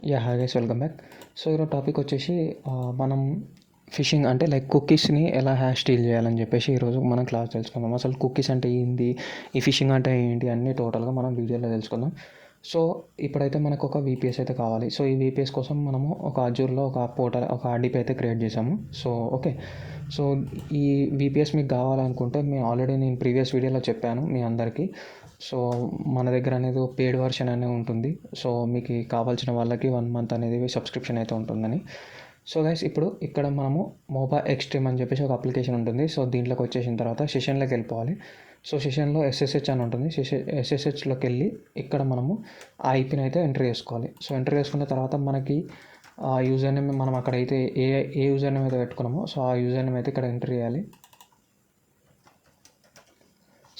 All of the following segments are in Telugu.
Hi guys, welcome back. So ఈరోజు టాపిక్ వచ్చేసి మనం ఫిషింగ్ అంటే లైక్ కుకీస్ని ఎలా స్టీల్ చేయాలని చెప్పేసి ఈరోజు మనం క్లాస్ తెలుసుకుందాం. అసలు కుకీస్ అంటే ఏంటి, ఈ ఫిషింగ్ అంటే ఏంటి అన్నీ టోటల్గా మనం వీడియోలో తెలుసుకుందాం. సో ఇప్పుడైతే మనకు ఒక VPS అయితే కావాలి. సో ఈ VPS కోసం మనము ఒక అజూర్లో ఒక పోర్టల్, ఒక RDP అయితే క్రియేట్ చేసాము. సో ఓకే, సో ఈ VPS మీకు కావాలనుకుంటే నేను ప్రీవియస్ వీడియోలో చెప్పాను మీ అందరికీ. సో మన దగ్గర అనేది పెయిడ్ వర్షన్ అనేది ఉంటుంది. సో మీకు కావాల్సిన వాళ్ళకి 1 మంత్ అనేది సబ్స్క్రిప్షన్ అయితే ఉంటుందని. సో గైస్, ఇప్పుడు ఇక్కడ మనము మోబా ఎక్స్ట్రీమ్ అని చెప్పేసి ఒక అప్లికేషన్ ఉంటుంది. సో దీంట్లోకి వచ్చేసిన తర్వాత సెషన్లోకి వెళ్ళిపోవాలి. సో సెషన్లో SSH అని ఉంటుంది. SSHలోకి వెళ్ళి ఇక్కడ మనము ఆ IPని అయితే ఎంటర్ చేసుకోవాలి. సో ఎంటర్ చేసుకున్న తర్వాత మనకి ఆ యూజర్ నేమ్ మనం అక్కడైతే ఏ యూజర్ నేమ్ అయితే పెట్టుకున్నామో సో ఆ యూజర్ నేమ్ అయితే ఇక్కడ ఎంటర్ చేయాలి.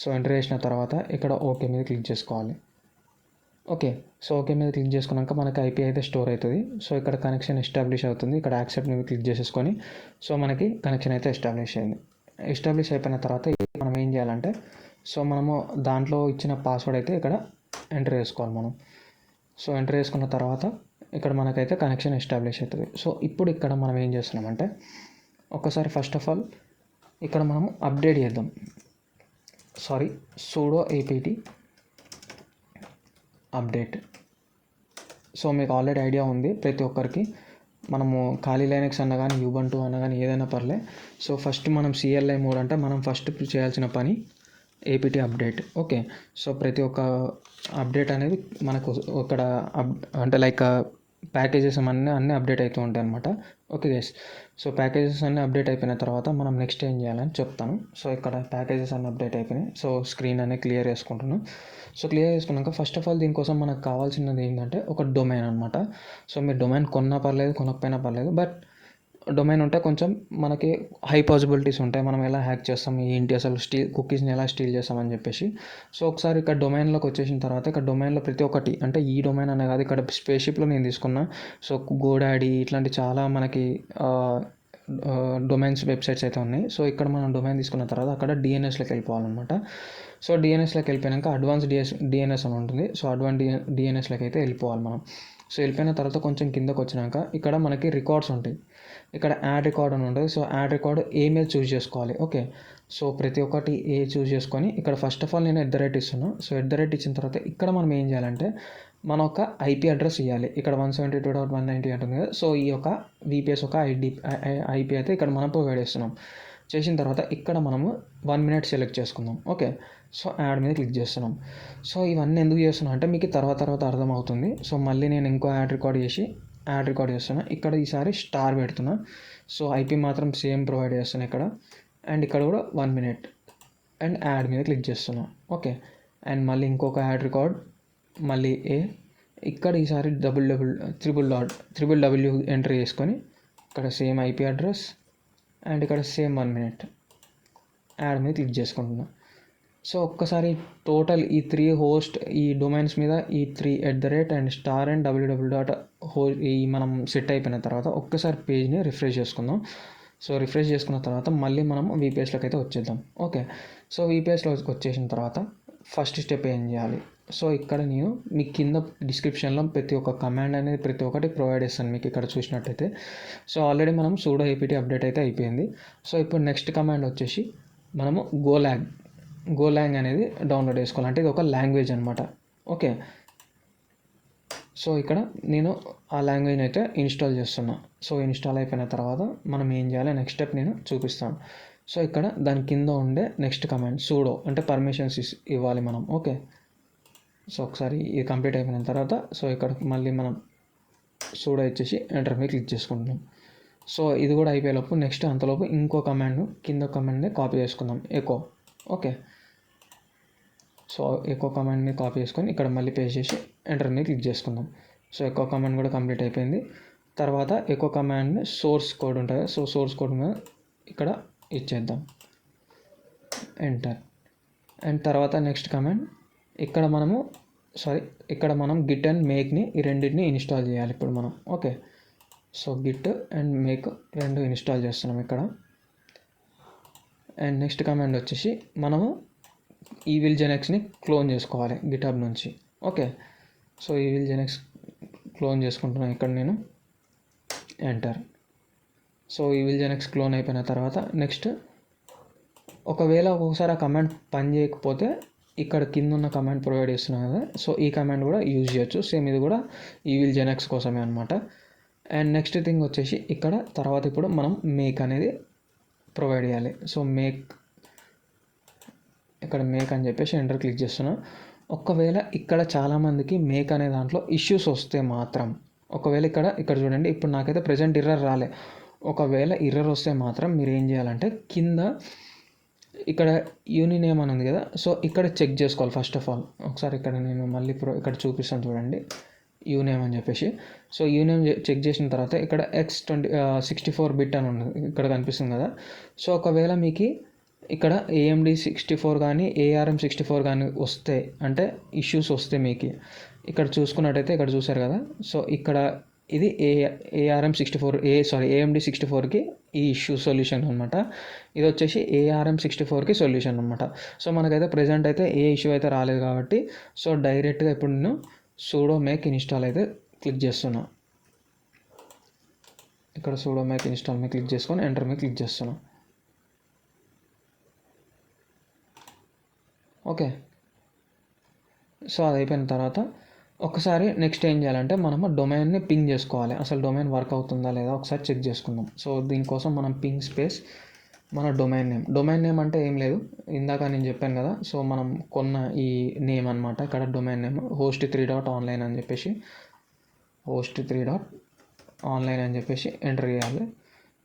సో ఎంటర్ చేసిన తర్వాత ఇక్కడ ఓకే మీద క్లిక్ చేసుకోవాలి. ఓకే, సో ఓకే మీద క్లిక్ చేసుకున్నాక మనకి IP అయితే స్టోర్ అవుతుంది. సో ఇక్కడ కనెక్షన్ ఎస్టాబ్లిష్ అవుతుంది. ఇక్కడ యాక్సెప్ట్ మీద క్లిక్ చేసేసుకొని సో మనకి కనెక్షన్ అయితే ఎస్టాబ్లిష్ అయింది. ఎస్టాబ్లిష్ అయిపోయిన తర్వాత మనం ఏం చేయాలంటే సో మనము దాంట్లో ఇచ్చిన పాస్వర్డ్ అయితే ఇక్కడ ఎంటర్ చేసుకోవాలి మనం. సో ఎంటర్ చేసుకున్న తర్వాత ఇక్కడ మనకైతే కనెక్షన్ ఎస్టాబ్లిష్ అవుతుంది. సో ఇప్పుడు ఇక్కడ మనం ఏం చేస్తున్నామంటే ఒకసారి ఫస్ట్ ఆఫ్ ఆల్ ఇక్కడ మనము అప్డేట్ చేద్దాం. sudo apt update. సో మీకు ఆల్రెడీ ఐడియా ఉంది ప్రతి ఒక్కరికి, మనము ఖాళీ లైనక్స్ అన్న కానీ యూబంటు అన్న కానీ ఏదైనా పర్లే. సో ఫస్ట్ మనం CLI మోడ్ అంటే మనం ఫస్ట్ చేయాల్సిన పని APT అప్డేట్. ఓకే, సో ప్రతి ఒక్క అప్డేట్ అనేది మనకు ఇక్కడ అంటే లైక్ ప్యాకేజెస్ అన్నీ అప్డేట్ అవుతూ ఉంటాయి అనమాట. ఓకే గైస్, సో ప్యాకేజెస్ అన్నీ అప్డేట్ అయిపోయిన తర్వాత మనం నెక్స్ట్ ఏం చేయాలని చెప్తాను. సో ఇక్కడ ప్యాకేజెస్ అన్నీ అప్డేట్ అయిపోయినాయి. సో స్క్రీన్ అనేది క్లియర్ చేసుకుంటున్నాను. సో క్లియర్ చేసుకున్నాక ఫస్ట్ ఆఫ్ ఆల్ దీనికోసం మనకు కావాల్సినది ఏంటంటే ఒక డొమైన్ అనమాట. సో మీరు డొమైన్ కొన్నా పర్లేదు, కొనకపోయినా పర్లేదు, బట్ డొమైన్ ఉంటే కొంచెం మనకి హై పాసిబిలిటీస్ ఉంటాయి. మనం ఎలా హ్యాక్ చేస్తాం, ఏంటి అసలు కుకీస్ని ఎలా స్టీల్ చేస్తామని చెప్పేసి. సో ఒకసారి ఇక్కడ డొమైన్లోకి వచ్చేసిన తర్వాత ఇక్కడ డొమైన్లో ప్రతి ఒక్కటి అంటే ఈ డొమైన్ అనే కాదు, ఇక్కడ స్పేస్షిప్లో నేను తీసుకున్నా. సో గోడాడీ ఇట్లాంటి చాలా మనకి డొమైన్స్ వెబ్సైట్స్ అయితే ఉన్నాయి. సో ఇక్కడ మనం డొమైన్ తీసుకున్న తర్వాత అక్కడ DNSలోకి వెళ్ళిపోవాలన్నమాట. సో DNSలోకి వెళ్ళిపోయాక అడ్వాన్స్ DNS అని ఉంటుంది. సో అడ్వాన్స్ DNSలోకి అయితే వెళ్ళిపోవాలి మనం. సో వెళ్ళిపోయిన తర్వాత కొంచెం కిందకు వచ్చినాక ఇక్కడ మనకి రికార్డ్స్ ఉంటాయి. ఇక్కడ యాడ్ రికార్డ్ అని ఉంటుంది. సో యాడ్ రికార్డ్ ఈమెయిల్ చూస్ చేసుకోవాలి. ఓకే, సో ప్రతి ఒక్కటి చూస్ చేసుకొని ఇక్కడ ఫస్ట్ ఆఫ్ ఆల్ నేను @. ఇస్తున్నాను. సో @ ఇచ్చిన తర్వాత ఇక్కడ మనం ఏం చేయాలంటే మన ఒక IP అడ్రస్ ఇవ్వాలి. ఇక్కడ 172.190 ఉంటుంది కదా. సో ఈ యొక్క VPS ఒక IP అయితే ఇక్కడ మనం ప్రొవైడ్ చేస్తున్నాం. చేసిన తర్వాత ఇక్కడ మనము 1 minute సెలెక్ట్ చేసుకుందాం. ఓకే, సో యాడ్ మీద క్లిక్ చేస్తున్నాం. సో ఇవన్నీ ఎందుకు చేస్తున్నాం అంటే మీకు తర్వాత అర్థమవుతుంది. సో మళ్ళీ నేను ఇంకో యాడ్ రికార్డ్ చేస్తున్నా. ఇక్కడ ఈసారి స్టార్ పెడుతున్నా. సో IP మాత్రం సేమ్ ప్రొవైడ్ చేస్తున్నా ఇక్కడ. అండ్ ఇక్కడ కూడా 1 minute అండ్ యాడ్ మీద క్లిక్ చేస్తున్నా. ఓకే, అండ్ మళ్ళీ ఇంకొక యాడ్ రికార్డ్, మళ్ళీ ఇక్కడ ఈసారి www ఎంటర్ చేసుకొని ఇక్కడ సేమ్ IP అడ్రస్ అండ్ ఇక్కడ సేమ్ 1 minute యాడ్ మీద క్లిక్ చేసుకుంటున్నా. సో ఒక్కసారి టోటల్ ఈ 3 హోస్ట్ ఈ డొమైన్స్ మీద ఈ 3 @ అండ్ స్టార్ అండ్ www. ఈ మనం సెట్ అయిపోయిన తర్వాత ఒక్కసారి పేజ్ని రిఫ్రెష్ చేసుకుందాం. సో రిఫ్రెష్ చేసుకున్న తర్వాత మళ్ళీ మనం VPSలోకి అయితే వచ్చేద్దాం. ఓకే, సో VPSలోకి వచ్చేసిన తర్వాత ఫస్ట్ స్టెప్ ఏం చేయాలి. సో ఇక్కడ నేను మీకు కింద డిస్క్రిప్షన్లో ప్రతి ఒక్క కమాండ్ అనేది ప్రతి ఒక్కటి ప్రొవైడ్ చేస్తాను మీకు ఇక్కడ చూసినట్టయితే. సో ఆల్రెడీ మనం sudo apt అప్డేట్ అయితే అయిపోయింది. సో ఇప్పుడు నెక్స్ట్ కమాండ్ వచ్చేసి మనము గోలాంగ్ అనేది డౌన్లోడ్ చేసుకోవాలి. అంటే ఇది ఒక లాంగ్వేజ్ అనమాట. ఓకే, సో ఇక్కడ నేను ఆ లాంగ్వేజ్ని అయితే ఇన్స్టాల్ చేస్తున్నా. సో ఇన్స్టాల్ అయిపోయిన తర్వాత మనం ఏం చేయాలి నెక్స్ట్ స్టెప్ నేను చూపిస్తాను. సో ఇక్కడ దాని కింద ఉండే నెక్స్ట్ కమాండ్ sudo అంటే పర్మిషన్స్ ఇవ్వాలి మనం. ఓకే, సో ఒకసారి ఇది కంప్లీట్ అయిపోయిన తర్వాత సో ఇక్కడ మళ్ళీ మనం sudo ఇచ్చేసి ఎంటర్ మీద క్లిక్ చేసుకుంటున్నాం. సో ఇది కూడా అయిపోయేలోపు నెక్స్ట్ అంతలోపు ఇంకో కమాండ్ కింద కమాండ్ని కాపీ చేసుకుందాం, ఎకో. ఓకే, సో ఎకో కమాండ్ని కాపీ చేసుకొని ఇక్కడ మళ్ళీ పేస్ట్ చేసి ఎంటర్ మీద క్లిక్ చేసుకుందాం. సో ఎకో కమాండ్ కూడా కంప్లీట్ అయిపోయింది. తర్వాత ఎకో కమాండ్ని సోర్స్ కోడ్ ఉంటుంది. సో సోర్స్ కోడ్ మీద ఇక్కడ ఇచ్చేద్దాం, ఎంటర్. అండ్ తర్వాత నెక్స్ట్ కమాండ్ ఇక్కడ మనం గిట్ అండ్ మేక్ని ఈ రెండింటిని ఇన్స్టాల్ చేయాలి ఇప్పుడు మనం. Okay, so Git and make రెండు ఇన్స్టాల్ చేస్తున్నాం ఇక్కడ. అండ్ నెక్స్ట్ కమాండ్ వచ్చేసి మనము EvilGenXని క్లోన్ చేసుకోవాలి గిటబ్ నుంచి. ఓకే, సో EvilGenX క్లోన్ చేసుకుంటున్నాను ఇక్కడ నేను, enter. So evil Genex clone అయిపోయిన తర్వాత నెక్స్ట్ ఒకవేళ ఒక్కొక్కసారి ఆ కమాండ్ పని చేయకపోతే ఇక్కడ కింద ఉన్న కమాండ్ ప్రొవైడ్ చేస్తున్నాను కదా, సో ఈ కమాండ్ కూడా యూజ్ చేయొచ్చు. సేమ్ ఇది కూడా ఈవిల్ జెనెక్స్ కోసమే అనమాట. అండ్ నెక్స్ట్ థింగ్ వచ్చేసి ఇక్కడ తర్వాత ఇప్పుడు మనం మేక్ అనేది ప్రొవైడ్ చేయాలి. సో ఇక్కడ మేక్ అని చెప్పేసి ఎంటర్ క్లిక్ చేస్తున్నా. ఒకవేళ ఇక్కడ చాలామందికి మేక్ అనే దాంట్లో ఇష్యూస్ వస్తే మాత్రం, ఒకవేళ ఇక్కడ చూడండి, ఇప్పుడు నాకైతే ప్రజెంట్ ఎర్రర్ రాలే. ఒకవేళ ఎర్రర్ వస్తే మాత్రం మీరు ఏం చేయాలంటే కింద ఇక్కడ యూనినేమ్ అని ఉంది కదా, సో ఇక్కడ చెక్ చేసుకోవాలి ఫస్ట్ ఆఫ్ ఆల్. ఒకసారి ఇక్కడ నేను మళ్ళీ ఇక్కడ చూపిస్తాను చూడండి, యూనేమ్ అని చెప్పేసి. సో యూనేమ్ చెక్ చేసిన తర్వాత ఇక్కడ X64 బిట్ అని ఉంది ఇక్కడ కనిపిస్తుంది కదా. సో ఒకవేళ మీకు ఇక్కడ AMD 64 కానీ ARM64 కానీ వస్తే, అంటే ఇష్యూస్ వస్తే మీకు ఇక్కడ చూసుకున్నట్టయితే ఇక్కడ చూసారు కదా, సో ఇక్కడ ఇది AMD 64కి ఈ ఇష్యూ సొల్యూషన్ అనమాట. ఇది వచ్చేసి ARM64కి సొల్యూషన్ అనమాట. సో మనకైతే ప్రజెంట్ అయితే ఏ ఇష్యూ అయితే రాలేదు కాబట్టి, సో డైరెక్ట్గా ఇప్పుడు నేను సూడో మేక్ ఇన్స్టాల్ అయితే క్లిక్ చేస్తున్నా. ఇక్కడ సూడో మేక్ ఇన్స్టాల్ మీద క్లిక్ చేసుకొని ఎంటర్ మీద క్లిక్ చేస్తున్నా. ఓకే, సో అది అయిపోయిన తర్వాత ఒకసారి నెక్స్ట్ ఏం చేయాలంటే మనము డొమైన్ని పింగ్ చేసుకోవాలి. అసలు డొమైన్ వర్క్ అవుతుందా లేదా ఒకసారి చెక్ చేసుకుందాం. సో దీనికోసం మనం పింగ్ స్పేస్ మన డొమైన్ నేమ్ అంటే ఏం లేదు, ఇందాక నేను చెప్పాను కదా, సో మనం కొన్న ఈ నేమ్ అనమాట. ఇక్కడ డొమైన్ నేమ్ host3.online అని చెప్పేసి host3.online అని చెప్పేసి ఎంటర్ చేయాలి.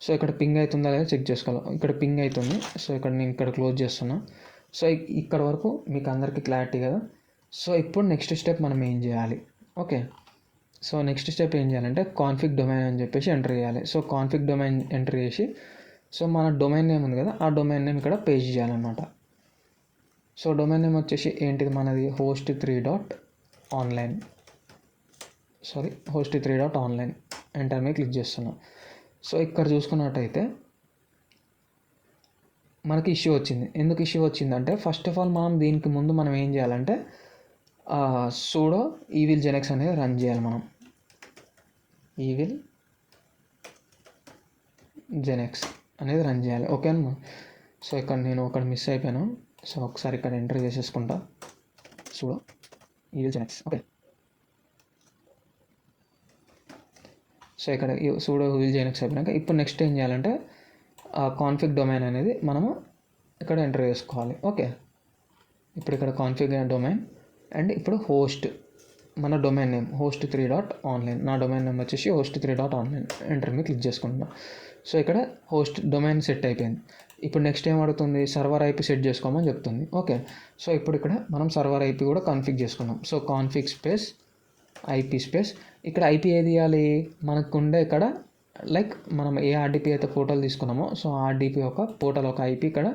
సో ఇక్కడ పింగ్ అవుతుందా లేదా చెక్ చేసుకోవాలి. ఇక్కడ పింగ్ అవుతుంది. సో ఇక్కడ నేను క్లోజ్ చేస్తున్నా. సో ఇక్కడ వరకు మీకు అందరికీ క్లారిటీ కదా. సో ఇప్పుడు నెక్స్ట్ స్టెప్ మనం ఏం చేయాలి. ఓకే, సో నెక్స్ట్ స్టెప్ ఏం చేయాలంటే కాన్ఫిగ్ డొమైన్ అని చెప్పేసి ఎంటర్ చేయాలి. సో కాన్ఫిగ్ డొమైన్ ఎంటర్ చేసి, సో మన డొమైన్ నేమ్ ఉంది కదా, ఆ డొమైన్ నేమ్ ఇక్కడ పేస్ట్ చేయాలన్నమాట. సో డొమైన్ నేమ్ వచ్చేసి ఏంటిది మనది, host3.online ఎంటర్ మీద క్లిక్ చేస్తున్నాం. సో ఇక్కడ చూసుకున్నట్టయితే మనకి ఇష్యూ వచ్చింది. ఎందుకు ఇష్యూ వచ్చిందంటే ఫస్ట్ ఆఫ్ ఆల్ మనం దీనికి ముందు మనం ఏం చేయాలంటే సూడో ఈవిల్ జెనెక్స్ అనేది రన్ చేయాలి. మనం ఈవిల్ జెనెక్స్ అనేది రన్ చేయాలి. ఓకేనా. సో ఇక్కడ నేను మిస్ అయిపోయాను. సో ఒకసారి ఇక్కడ ఎంటర్ చేసేసుకుంటా, sudo evilginx. Okay, so ఇక్కడ సూడో ఈవిల్ జెనెక్స్ అయిపోయాక ఇప్పుడు నెక్స్ట్ ఏం చేయాలంటే కాన్ఫిగ్ డొమైన్ అనేది మనము ఇక్కడ ఎంటర్ చేసుకోవాలి. ఓకే, ఇప్పుడు ఇక్కడ కాన్ఫిగ్ డొమైన్ అండ్ ఇప్పుడు మన డొమైన్ నేమ్ host3.online, నా డొమైన్ నేమ్ వచ్చేసి host3.online ఎంటర్ మీద క్లిక్ చేసుకుంటున్నాం. సో ఇక్కడ డొమైన్ సెట్ అయిపోయింది. ఇప్పుడు నెక్స్ట్ ఏం అడుగుతుంది, సర్వర్ IP సెట్ చేసుకోమని చెప్తుంది. ఓకే, సో ఇప్పుడు ఇక్కడ మనం సర్వర్ IP కూడా కాన్ఫిగ్ చేసుకున్నాం. So config space IP space ఇక్కడ IP ఏది ఇవ్వాలి మనకు ఉండే ఇక్కడ, లైక్ మనం ఏ RDP అయితే పోర్టల్ తీసుకున్నామో, సో RDP పోర్టల్ IP ఇక్కడ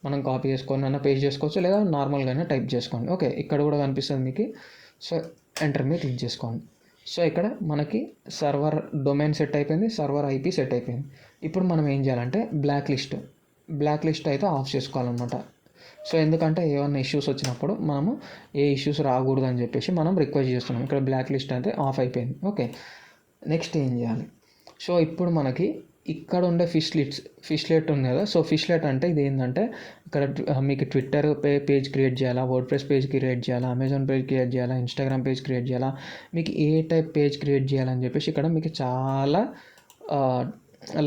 మనం కాపీ చేసుకొని అన్న పేస్ట్ చేసుకోవచ్చు, లేదా నార్మల్గానే టైప్ చేసుకోండి. ఓకే, ఇక్కడ కూడా కనిపిస్తుంది మీకు. సో ఎంటర్ మీద క్లిక్ చేసుకోండి. సో ఇక్కడ మనకి సర్వర్ డొమైన్ సెట్ అయిపోయింది, సర్వర్ IP సెట్ అయిపోయింది. ఇప్పుడు మనం ఏం చేయాలంటే బ్లాక్ లిస్ట్ అయితే ఆఫ్ చేసుకోవాలన్నమాట. సో ఎందుకంటే ఏమన్నా ఇష్యూస్ వచ్చినప్పుడు మనము ఏ ఇష్యూస్ రాకూడదు అని చెప్పేసి మనం రిక్వెస్ట్ చేస్తున్నాం. ఇక్కడ బ్లాక్ లిస్ట్ అయితే ఆఫ్ అయిపోయింది. ఓకే, నెక్స్ట్ ఏం చేయాలి. సో ఇప్పుడు మనకి ఇక్కడ ఉండే ఫిష్లెట్ ఉంది కదా. సో ఫిష్లెట్ అంటే ఇది ఏంటంటే ఇక్కడ మీకు ట్విట్టర్ పేజ్ క్రియేట్ చేయాలా, వర్డ్ప్రెస్ పేజ్ క్రియేట్ చేయాలా, అమెజాన్ పేజ్ క్రియేట్ చేయాలా, ఇన్స్టాగ్రామ్ పేజ్ క్రియేట్ చేయాలా, మీకు ఏ టైప్ పేజ్ క్రియేట్ చేయాలని చెప్పేసి ఇక్కడ మీకు చాలా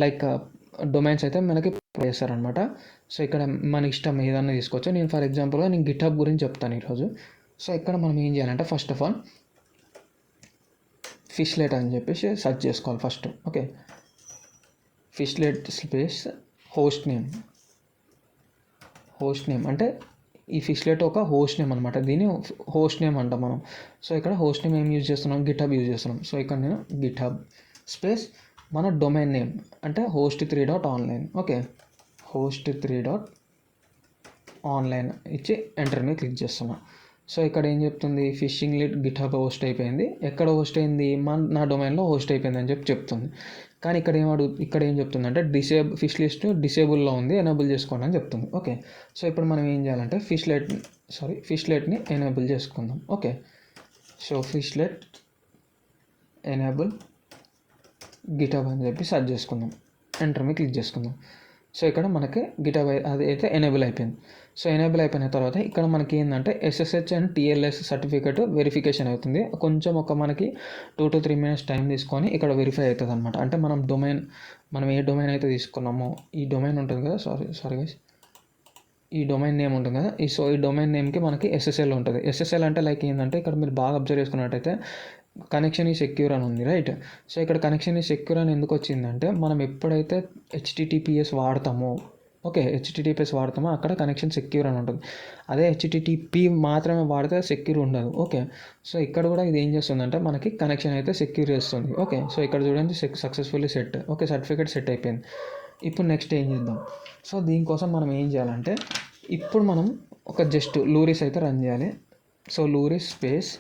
లైక్ డొమైన్స్ అయితే మనకి చేస్తారనమాట. సో ఇక్కడ మన ఇష్టం ఏదన్నా తీసుకోవచ్చు. నేను ఫర్ ఎగ్జాంపుల్గా నేను గిట్హబ్ గురించి చెప్తాను ఈరోజు. సో ఇక్కడ మనం ఏం చేయాలంటే ఫస్ట్ ఆఫ్ ఆల్ ఫిష్లెట్ అని చెప్పేసి సెర్చ్ చేసుకోవాలి first. Okay, phishlet space host name అంటే ఈ ఫిష్లెట్ ఒక హోస్ట్ నేమ్ అనమాట. దీన్ని హోస్ట్ నేమ్ అంటాం మనం. సో ఇక్కడ హోస్ట్ నేమ్ ఏం యూజ్ చేస్తున్నాం, గిట్హబ్ యూజ్ చేస్తున్నాం. సో ఇక్కడ నేను గిట్హబ్ స్పేస్ మన డొమైన్ నేమ్ అంటే host3.online. ఓకే, host3.online ఇచ్చి ఎంటర్ మీద క్లిక్ చేస్తున్నా. సో ఇక్కడ ఏం చెప్తుంది, ఫిషింగ్ లిట్ గిట్హబ్ హోస్ట్ అయిపోయింది. ఎక్కడ హోస్ట్ అయింది, నా డొమైన్లో హోస్ట్ అయిపోయింది అని చెప్తుంది. కానీ ఇక్కడ ఏం చెప్తుంది అంటే ఫిష్ లిస్ట్ డిసేబుల్లో ఉంది, ఎనేబుల్ చేసుకోండి అని చెప్తుంది. ఓకే, సో ఇప్పుడు మనం ఏం చేయాలంటే ఫిష్లెట్ని ఎనేబుల్ చేసుకుందాం. ఓకే, సో ఫిష్లెట్ ఎనేబుల్ గిటబ్ అని చెప్పి సెర్చ్ చేసుకుందాం. ఎంటర్ మీద క్లిక్ చేసుకుందాం. సో ఇక్కడ మనకి గిటబ్ అది అయితే ఎనేబుల్ అయిపోయింది. సో ఎనేబుల్ అయిపోయిన తర్వాత ఇక్కడ మనకి ఏంటంటే SSH and TLS certificate verification అవుతుంది. కొంచెం మనకి 2 to 3 minutes టైం తీసుకొని ఇక్కడ వెరిఫై అవుతుంది అనమాట. అంటే మనం ఏ డొమైన్ అయితే తీసుకున్నామో ఈ డొమైన్ ఉంటుంది కదా, సారీ గైస్, ఈ డొమైన్ నేమ్ ఉంటుంది కదా, ఈ డొమైన్ నేమ్కి మనకి SSL ఉంటుంది. SSL అంటే లైక్ ఏంటంటే ఇక్కడ మీరు బాగా అబ్జర్వ్ చేసుకున్నట్టయితే కనెక్షన్ ఈ సెక్యూర్ అని ఉంది, రైట్. సో ఇక్కడ కనెక్షన్ ఈ సెక్యూర్ అని ఎందుకు వచ్చిందంటే మనం ఎప్పుడైతే HTTPS వాడతామో, HTTPS వాడతామో అక్కడ కనెక్షన్ సెక్యూర్ అని ఉంటుంది. అదే HTTP మాత్రమే వాడితే సెక్యూర్ ఉండదు. సో ఇక్కడ కూడా ఇది ఏం చేస్తుందంటే మనకి కనెక్షన్ అయితే సెక్యూర్ చేస్తుంది. సో ఇక్కడ చూడండి సక్సెస్ఫుల్లీ సెట్. సర్టిఫికేట్ సెట్ అయిపోయింది. ఇప్పుడు నెక్స్ట్ ఏం చేద్దాం. సో దీనికోసం మనం ఏం చేయాలంటే ఇప్పుడు మనం జస్ట్ లూరిస్ అయితే రన్ చేయాలి. So lures space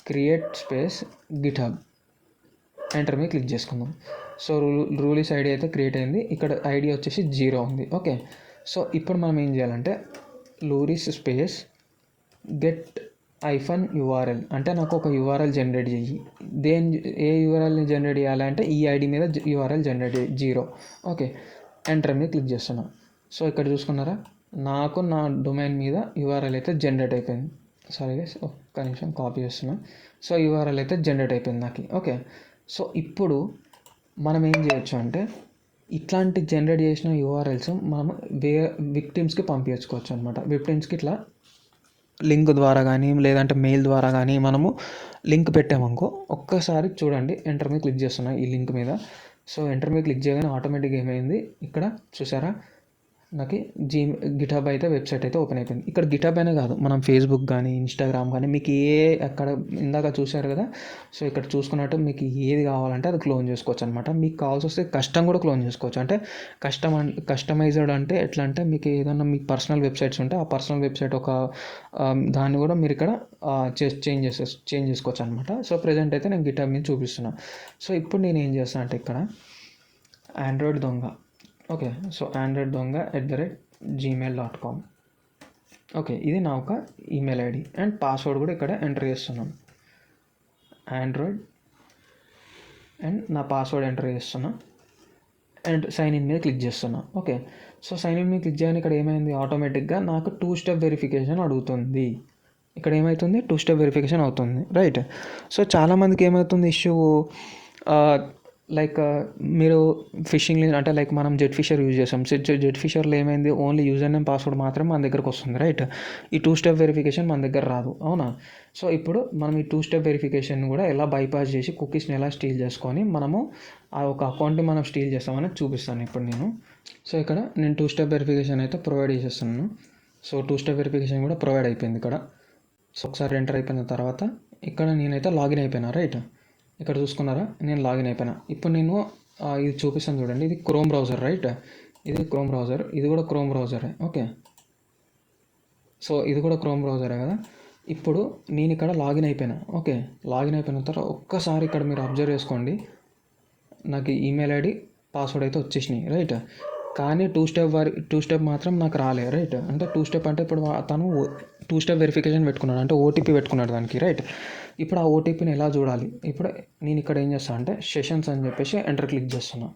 create space GitHub, enter మీద క్లిక్ చేసుకుందాం. సో రూలిస్ ఐడి అయితే క్రియేట్ అయింది. ఇక్కడ ఐడి వచ్చేసి 0 ఉంది. సో ఇప్పుడు మనం ఏం చేయాలంటే లూరిస్ స్పేస్ గెట్ -URL అంటే నాకు ఒక URL జనరేట్ చేయి. ఏ URLని జనరేట్ చేయాలంటే ఈ ఐడి మీద URL జనరేట్ చేయి 0. ఎంటర్ మీద క్లిక్ చేస్తున్నా. సో ఇక్కడ చూసుకున్నారా, నాకు నా డొమైన్ మీద URL అయితే జనరేట్ అయిపోయింది. సారీ గైస్, ఒక్క నిమిషం కాపీ చేస్తున్నా. సో URL అయితే జనరేట్ అయిపోయింది నాకు. సో ఇప్పుడు మనం ఏం చేయొచ్చు అంటే ఇట్లాంటి జనరేట్ చేసిన URLs మనం విక్టిమ్స్కి పంపించుకోవచ్చు అనమాట. విక్టిమ్స్కి ఇట్లా లింక్ ద్వారా కానీ లేదంటే మెయిల్ ద్వారా కానీ మనము లింక్ పెట్టామనుకో, ఒక్కసారి చూడండి, ఎంటర్ మీద క్లిక్ చేస్తున్నా ఈ లింక్ మీద. సో ఎంటర్ మీద క్లిక్ చేయగానే ఆటోమేటిక్గా ఏమైంది, ఇక్కడ చూసారా నాకు గిటబ్ అయితే వెబ్సైట్ అయితే ఓపెన్ అయిపోయింది. ఇక్కడ గిటబ్ అనే కాదు, మనం ఫేస్బుక్ కానీ ఇన్స్టాగ్రామ్ కానీ మీకు అక్కడ ఇందాక చూశారు కదా, సో ఇక్కడ చూసుకున్నట్టు మీకు ఏది కావాలంటే అది క్లోన్ చేసుకోవచ్చు అనమాట. మీకు కావాల్సి వస్తే కస్టమ్ కూడా క్లోన్ చేసుకోవచ్చు. అంటే కస్టమైజ్డ్ అంటే ఎట్లా అంటే మీకు ఏదన్నా మీ పర్సనల్ వెబ్సైట్స్ ఉంటే ఆ పర్సనల్ వెబ్సైట్ దాన్ని కూడా మీరు ఇక్కడ చేంజ్ చేసుకోవచ్చు అనమాట. సో ప్రజెంట్ అయితే నేను గిటబ్ మీద చూపిస్తున్నా. సో ఇప్పుడు నేను ఏం చేస్తాను అంటే ఇక్కడ ఆండ్రాయిడ్ దొంగ సో ఆండ్రాయిడ్ దొంగ @gmail.com. ఇది నా ఒక ఈమెయిల్ ఐడి అండ్ పాస్వర్డ్ కూడా ఇక్కడ ఎంటర్ చేస్తున్నాను. ఆండ్రాయిడ్ అండ్ నా పాస్వర్డ్ ఎంటర్ చేస్తున్నా అండ్ సైన్ ఇన్ మీద క్లిక్ చేస్తున్నా. సో సైన్ ఇన్ మీద క్లిక్ చేయగానే ఇక్కడ ఏమైంది, ఆటోమేటిక్గా నాకు 2 స్టెప్ వెరిఫికేషన్ అడుగుతుంది. ఇక్కడ ఏమవుతుంది, 2 స్టెప్ వెరిఫికేషన్ అవుతుంది, రైట్. సో చాలామందికి ఏమవుతుంది ఇష్యూ, లైక్ మీరు ఫిషింగ్ అంటే లైక్ మనం జెట్ ఫిషర్ యూజ్ చేస్తాం. జెట్ ఫిషర్లో ఏమైంది, ఓన్లీ యూజర్ నేమ్ పాస్వర్డ్ మాత్రమే మన దగ్గరకు వస్తుంది, రైట్. ఈ 2 స్టెప్ వెరిఫికేషన్ మన దగ్గర రాదు, అవునా. సో ఇప్పుడు మనం ఈ 2 స్టెప్ వెరిఫికేషన్ కూడా ఎలా బైపాస్ చేసి కుకీస్ని ఎలా స్టీల్ చేసుకొని మనము ఆ ఒక అకౌంట్ని మనం స్టీల్ చేస్తామని చూపిస్తాను ఇప్పుడు నేను. సో ఇక్కడ నేను 2 స్టెప్ వెరిఫికేషన్ అయితే ప్రొవైడ్ చేసేస్తున్నాను. సో 2 స్టెప్ వెరిఫికేషన్ కూడా ప్రొవైడ్ అయిపోయింది ఇక్కడ. సో ఒకసారి ఎంటర్ అయిపోయిన తర్వాత ఇక్కడ నేనైతే లాగిన్ అయిపోయినా, రైట్. ఇక్కడ చూసుకున్నారా, నేను లాగిన్ అయిపోయినా. ఇప్పుడు నేను ఇది చూపిస్తాను చూడండి, ఇది క్రోమ్ బ్రౌజర్, రైట్. ఇది క్రోమ్ బ్రౌజర్, ఇది కూడా క్రోమ్ బ్రౌజరే. సో ఇది కూడా క్రోమ్ బ్రౌజరే కదా. ఇప్పుడు నేను ఇక్కడ లాగిన్ అయిపోయినా. లాగిన్ అయిపోయిన తర్వాత ఒక్కసారి ఇక్కడ మీరు అబ్జర్వ్ చేసుకోండి, నాకు ఈమెయిల్ ఐడి పాస్వర్డ్ అయితే వచ్చేసినాయి, రైట్. కానీ 2 స్టెప్ మాత్రం నాకు రాలే, రైట్. అంటే 2 స్టెప్ అంటే ఇప్పుడు తను 2 స్టెప్ వెరిఫికేషన్ పెట్టుకున్నాడు, అంటే OTP పెట్టుకున్నాడు దానికి, రైట్. ఇప్పుడు ఆ OTPని ఎలా చూడాలి, ఇప్పుడు నేను ఇక్కడ ఏం చేస్తాను అంటే సెషన్స్ అని చెప్పేసి ఎంటర్ క్లిక్ చేస్తున్నా.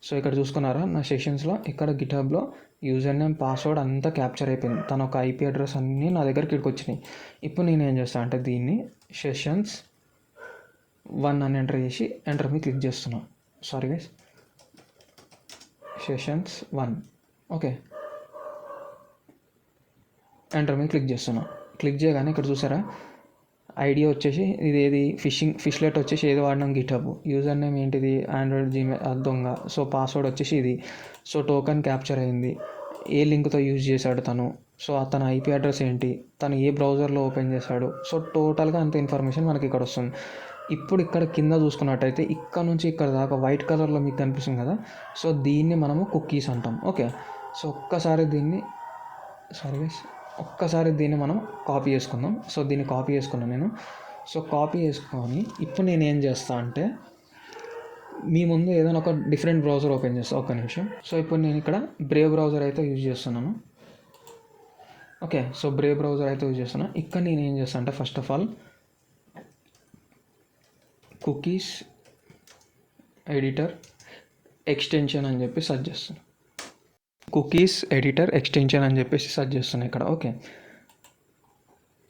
సో ఇక్కడ చూసుకున్నారా, నా సెషన్స్లో ఇక్కడ గిటబ్లో యూజర్ నేమ్ పాస్వర్డ్ అంతా క్యాప్చర్ అయిపోయింది. తన ఒక IP అడ్రస్ అన్నీ నా దగ్గరికి ఇక్కడికి వచ్చినాయి. ఇప్పుడు నేను ఏం చేస్తాను అంటే దీన్ని సెషన్స్ 1 అని ఎంటర్ చేసి ఎంటర్ మీద క్లిక్ చేస్తున్నా. Sorry guys, sessions 1. ఎంటర్ మీద క్లిక్ చేస్తున్నా. క్లిక్ చేయగానే ఇక్కడ చూసారా ఐడి వచ్చేసి ఇది ఫిష్లెట్ వచ్చేసి ఏది వాడినాం గిటబ్. యూజర్ నేమ్ ఏంటిది, ఆండ్రాయిడ్ జీమెయిల్ దొంగ. సో పాస్వర్డ్ వచ్చేసి ఇది. సో టోకెన్ క్యాప్చర్ అయింది, ఏ లింక్తో యూజ్ చేశాడు తను, సో తన IP అడ్రస్ ఏంటి, తను ఏ బ్రౌజర్లో ఓపెన్ చేశాడు. సో టోటల్గా అంత ఇన్ఫర్మేషన్ మనకి ఇక్కడ వస్తుంది. ఇప్పుడు ఇక్కడ కింద చూసుకున్నట్టయితే ఇక్కడ నుంచి ఇక్కడ దాకా వైట్ కలర్లో మీకు కనిపిస్తుంది కదా, సో దీన్ని మనము కుకీస్ అంటాం. సో ఒక్కసారి దీన్ని మనం కాపీ చేసుకుందాం. సో దీన్ని కాపీ చేసుకున్నాను నేను. సో కాపీ చేసుకొని ఇప్పుడు నేను ఏం చేస్తాను అంటే మీ ముందు ఏదైనా ఒక డిఫరెంట్ బ్రౌజర్ ఓపెన్ చేస్తాను, ఒక్క నిమిషం. సో ఇప్పుడు నేను ఇక్కడ బ్రేవ్ బ్రౌజర్ అయితే యూజ్ చేస్తున్నాను. సో బ్రేవ్ బ్రౌజర్ అయితే యూజ్ చేస్తున్నాను. ఇక్కడ నేను ఏం చేస్తాను అంటే first of all cookies editor extension అని చెప్పి సెర్చ్ చేస్తాను. కుకీస్ ఎడిటర్ ఎక్స్టెన్షన్ అని చెప్పేసి సెర్చ్ చేస్తున్నాను ఇక్కడ. ఓకే,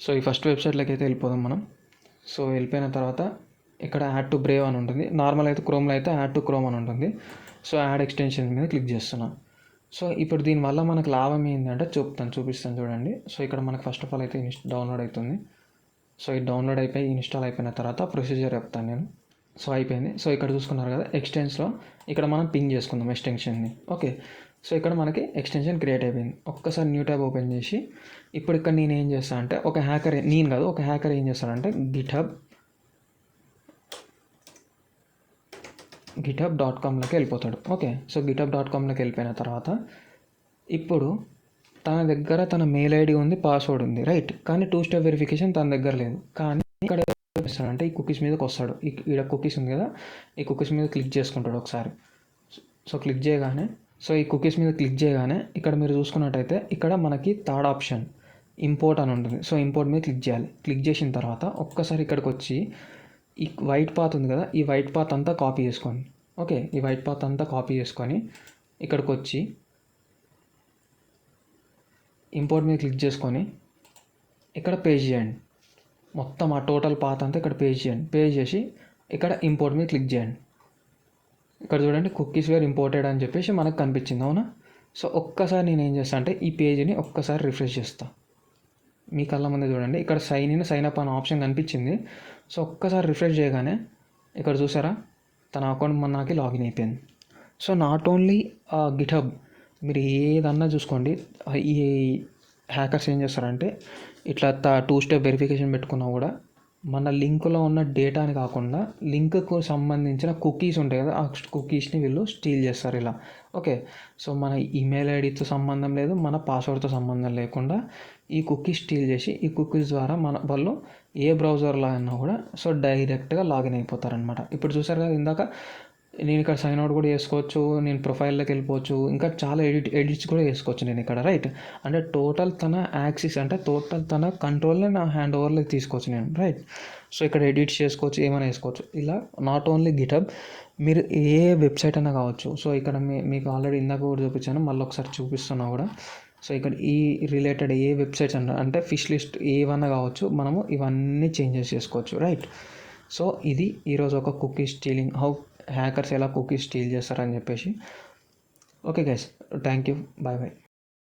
సో ఈ ఫస్ట్ వెబ్సైట్లోకి అయితే వెళ్ళిపోదాం మనం. సో వెళ్ళిపోయిన తర్వాత ఇక్కడ యాడ్ టు బ్రేవ్ అని ఉంటుంది. నార్మల్ అయితే క్రోమ్లో అయితే యాడ్ టు క్రోమ్ అని ఉంటుంది. సో యాడ్ ఎక్స్టెన్షన్ మీద క్లిక్ చేస్తున్నాను. సో ఇప్పుడు దీనివల్ల మనకు లాభం ఏంటంటే చూపిస్తాను చూడండి. సో ఇక్కడ మనకు ఫస్ట్ ఆఫ్ ఆల్ అయితే డౌన్లోడ్ అవుతుంది. సో ఇది డౌన్లోడ్ అయిపోయి ఇన్స్టాల్ అయిపోయిన తర్వాత ప్రొసీజర్ చెప్తాను నేను. సో అయిపోయింది. సో ఇక్కడ చూసుకున్నారు కదా ఎక్స్టెన్స్లో ఇక్కడ మనం పింగ్ చేసుకుందాం ఎక్స్టెన్షన్ని. ఓకే, సో ఇక్కడ మనకి ఎక్స్టెన్షన్ క్రియేట్ అయిపోయింది. ఒక్కసారి న్యూ ట్యాబ్ ఓపెన్ చేసి ఇప్పుడు ఇక్కడ నేను ఏం చేస్తాను అంటే ఒక హ్యాకర్ ఏం చేస్తాడంటే github.comలోకి వెళ్ళిపోతాడు. ఓకే, సో github.comలోకి వెళ్ళిపోయిన తర్వాత ఇప్పుడు తన దగ్గర తన మెయిల్ ఐడి ఉంది, పాస్వర్డ్ ఉంది, రైట్. కానీ 2 స్టెప్ వెరిఫికేషన్ తన దగ్గర లేదు. కానీ ఇక్కడ అంటే ఈ కుకీస్ మీదకి వస్తాడు. ఇక్కడ కుకీస్ ఉంది కదా, ఈ కుకీస్ మీద క్లిక్ చేసుకుంటాడు ఒకసారి. సో క్లిక్ చేయగానే ఈ కుకీస్ మీద క్లిక్ చేయగానే ఇక్కడ మీరు చూసుకున్నట్టయితే ఇక్కడ మనకి థర్డ్ ఆప్షన్ ఇంపోర్ట్ అని ఉంటుంది. సో ఇంపోర్ట్ మీద క్లిక్ చేయాలి. క్లిక్ చేసిన తర్వాత ఒక్కసారి ఇక్కడికి వచ్చి ఈ వైట్ పాత్ ఉంది కదా, ఈ వైట్ పాత్ అంతా కాపీ చేసుకోండి. ఓకే, ఈ వైట్ పాత్ అంతా కాపీ చేసుకొని ఇక్కడికి వచ్చి ఇంపోర్ట్ మీద క్లిక్ చేసుకొని ఇక్కడ పేస్ట్ చేయండి. మొత్తం ఆ టోటల్ పాత్ అంతా ఇక్కడ పేస్ట్ చేయండి. పేస్ట్ చేసి ఇక్కడ ఇంపోర్ట్ మీద క్లిక్ చేయండి. ఇక్కడ చూడండి కుకీస్ వేర్ ఇంపోర్టెడ్ అని చెప్పేసి మనకు కనిపించింది, అవునా. సో ఒక్కసారి నేను ఏం చేస్తాను అంటే ఈ పేజ్ని ఒక్కసారి రిఫ్రెష్ చేస్తాను. మీ కళ్ళ ముందే చూడండి ఇక్కడ సైన్ అప్ అనే ఆప్షన్ కనిపించింది. సో ఒక్కసారి రిఫ్రెష్ చేయగానే ఇక్కడ చూసారా తన అకౌంట్ మనకి లాగిన్ అయిపోయింది. సో నాట్ ఓన్లీ గిట్హబ్, మీరు ఏదన్నా చూసుకోండి, ఈ హ్యాకర్స్ ఏం చేస్తారంటే ఇట్లా 2 స్టెప్ వెరిఫికేషన్ పెట్టుకున్నా కూడా మన లింక్లో ఉన్న డేటాని కాకుండా లింక్కు సంబంధించిన కుకీస్ ఉంటాయి కదా, ఆ కుకీస్ని వీళ్ళు స్టీల్ చేస్తారు ఇలా. ఓకే, సో మన ఈమెయిల్ ఐడితో సంబంధం లేదు, మన పాస్వర్డ్తో సంబంధం లేకుండా ఈ కుకీస్ స్టీల్ చేసి ఈ కుకీస్ ద్వారా వాళ్ళు ఏ బ్రౌజర్లో అయినా కూడా సో డైరెక్ట్గా లాగిన్ అయిపోతారనమాట. ఇప్పుడు చూసారు కదా ఇందాక నేను ఇక్కడ సైన్ అవుట్ కూడా చేసుకోవచ్చు, నేను ప్రొఫైల్లోకి వెళ్ళిపోవచ్చు, ఇంకా చాలా ఎడిట్స్ కూడా చేసుకోవచ్చు నేను ఇక్కడ, రైట్. అంటే టోటల్ తన యాక్సిస్ అంటే టోటల్ తన కంట్రోల్ని నా హ్యాండ్ ఓవర్లోకి తీసుకోవచ్చు నేను, రైట్. సో ఇక్కడ ఎడిట్స్ చేసుకోవచ్చు, ఏమైనా వేసుకోవచ్చు ఇలా. నాట్ ఓన్లీ గిట్హబ్, మీరు ఏ వెబ్సైట్ అయినా కావచ్చు. సో ఇక్కడ మీకు ఆల్రెడీ ఇందాక కూడా చూపించాను, మళ్ళీ ఒకసారి చూపిస్తున్నా కూడా. సో ఇక్కడ ఈ రిలేటెడ్ ఏ వెబ్సైట్స్ అంటే ఫిష్ లిస్ట్ ఏవన్నా కావచ్చు, మనము ఇవన్నీ చేంజెస్ చేసుకోవచ్చు, రైట్. సో ఇది ఈరోజు ఒక కుకీ స్టీలింగ్, హ్యాకర్స్ ఎలా కుకీస్ స్టీల్ చేస్తారని చెప్పేసి. Okay guys, thank you, bye bye.